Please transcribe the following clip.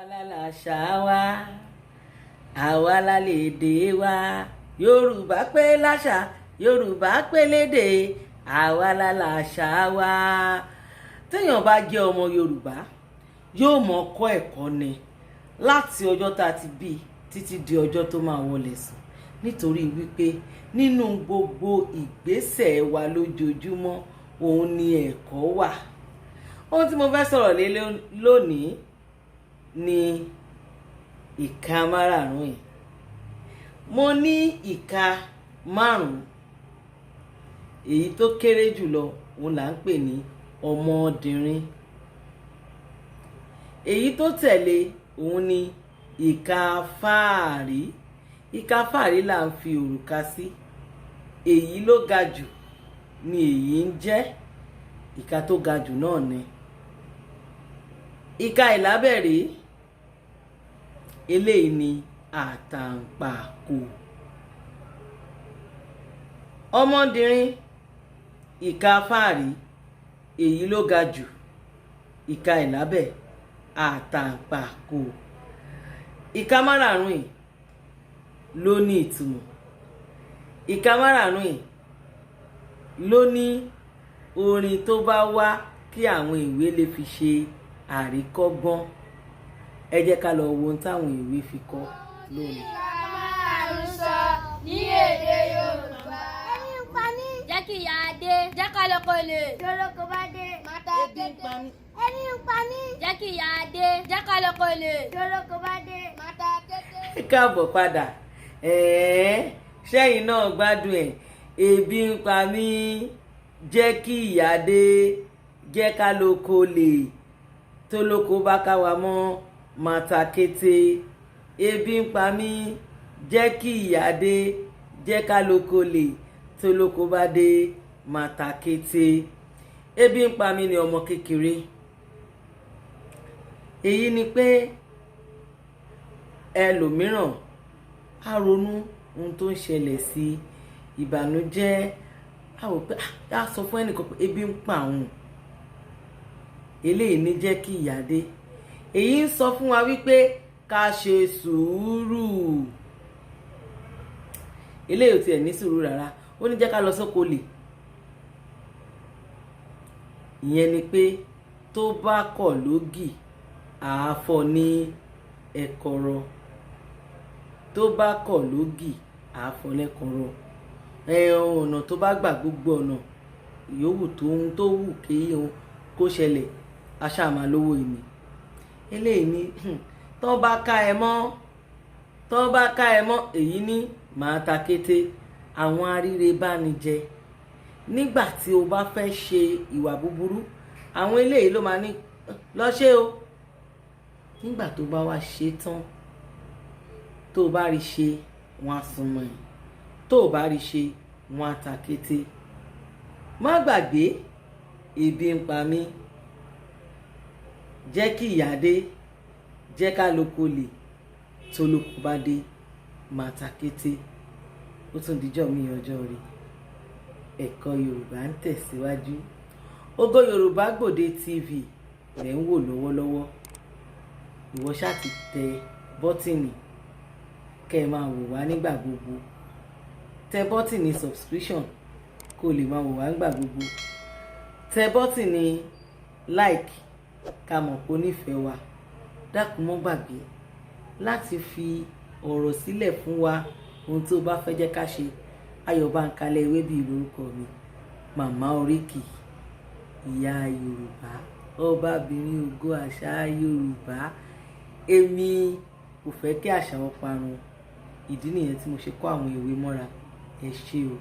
la làṣà wa àwa la lédè wa yorùbá pé láṣà yorùbá pé lédè àwa la làṣà wa. téèyàn bá jẹ́ ọmọ yorùbá yóò mọ̀ kọ́ ẹ̀kọ́ ni láti ọjọ́ tá a ti bí títí di ọjọ́ tó máa wọlé sùn, nítorí wípé nínú gbogbo ìgbésẹ̀ wa lójoojúmọ́ òun ni ẹ̀kọ́ wà. Ohun tí mo fẹ́ sọ̀rọ̀ lé lónìí ni ìka márààrún yìí. Mo ní ìka márùn-ún, èyí tó kéré jùlọ òun là ń pè ní ọmọdìnrín. Èyí tó tẹ̀lé òun ni ìka fáàrí. Ìka fáàrí là ń fi òrùka sí. Èyí ló ga jù ni èyí ń jẹ́, ìka tó ga jù náà ni. Ìka ìlábẹ̀rẹ̀ eléyìí ni àtàǹpàkò. Ọmọdìnrín ìka fáàrí èyí ló ga jù, ìka ìlábẹ̀ àtàǹpàkò. Ìka márààrún yìí ló ní ìtumọ̀. Ìka márààrún yìí ló ní orin tó bá wá kí àwọn ìwé lè fi ṣe àríkọ́gbọ́n. Ẹ jẹ́ ká lọ wo ohun táwọn ìwé fi kọ lónìí. Ìka márààrún sọ ní èdè Yorùbá. Ẹni ń pa mí. Jẹ́ kí ìyá dé. Jẹ́ ká lóko lè. Jolóko bá dé. Màtá kété. Ẹni ń pa mí. Jẹ́ kí ìyá dé. Jẹ́ ká lóko lè. Jolóko bá dé. Màtá kété. Káàbọ̀ padà. Ṣẹ́yìn náà gbádùn ẹ̀. Ebi ń pa mí. Jẹ́ kí ìyá dé. Jẹ́ ká lóko lè. Tólóko bá ká wa mọ́ màtá kété. Ebi ń pa mí. Jẹ́ kí ìyá dé. Jẹ́ ká lóko lè. Tólóko bá dé màtá kété. Ebi ń pa mí ni ọmọ kékeré. Èyí ni pé ẹlòmíràn á ronú ohun tó ń ṣẹlẹ̀ sí ìbànújẹ́, á wò pé á sọ fún ẹnìkan pé ebi ń pa òun. Eléyìí ní jẹ́ kí ìyá dé. Èyí ń sọ fún wa wípé ká ṣe sùúrù. Eléyìí ò tiẹ̀ ní sùúrù rárá, ó ní jẹ́ ká lọ sóko lè. Ìyẹn ni pé tó bá kọ̀ lógì àáfọ̀ ní ẹ̀kọ̀rọ̀. Tó bá kọ̀ lógì àáfọ̀ lẹ́kọ̀rọ̀. Ọ̀nà tó bá gbà, gbogbo ọ̀nà yòówù tó wù kí kó ṣẹlẹ̀, a ṣáà máa lówó ìní. Eléyìí ni tó bá ká ẹ mọ́ èyí ní màá ta kété. Àwọn aríre bá ní jẹ. Nígbà tí o bá fẹ́ ṣe ìwà búburú, àwọn eléyìí ló máa ní lọ ṣe o. Nígbà tó bá wá ṣe tán, tó o bá rí ṣe wọ́n á súnmọ́ ẹ̀, tó o bá rí ṣe wọ́n á ta kété. Má gbàgbé, ebi ń pa mí. Jẹ́ kí ìyá dé. Jẹ́ ká lóko lè. Tólóko bá dé má ta kété. Ó tún dijọ́ mi ọjọ́ rí. Ẹ̀kọ́ Yorùbá ń tẹ̀síwájú. Ògo Yorùbá Gbòde TV lẹ̀ ń wò lọ́wọ́lọ́wọ́. Ìwọ ṣáà ti tẹ bọ́tìnì kẹ́ ẹ máa wò wá nígbà gbogbo. Tẹ bọ́tìnì subscription kó lè máa wò wá nígbà gbogbo. Tẹ bọ́tìnì like ká mọ̀ pé ó nífẹ̀ẹ́ wa. Dákun mọ́ gbàgbé láti fi ọ̀rọ̀ sílẹ̀ fún wa, ohun tó bá fẹ́ jẹ́ ká ṣe. Ayọ̀bánkálẹ̀ Ewébíyì lórúkọ mi. Màmá oríkì, ìyá Yorùbá, ọbabìnrin ògo àṣà Yorùbá. Èmi kò fẹ́ kí àṣà wọn parun. Ìdí nìyẹn tí mo ṣe kó àwọn ìwé mọ́ra. Ẹ ṣé o.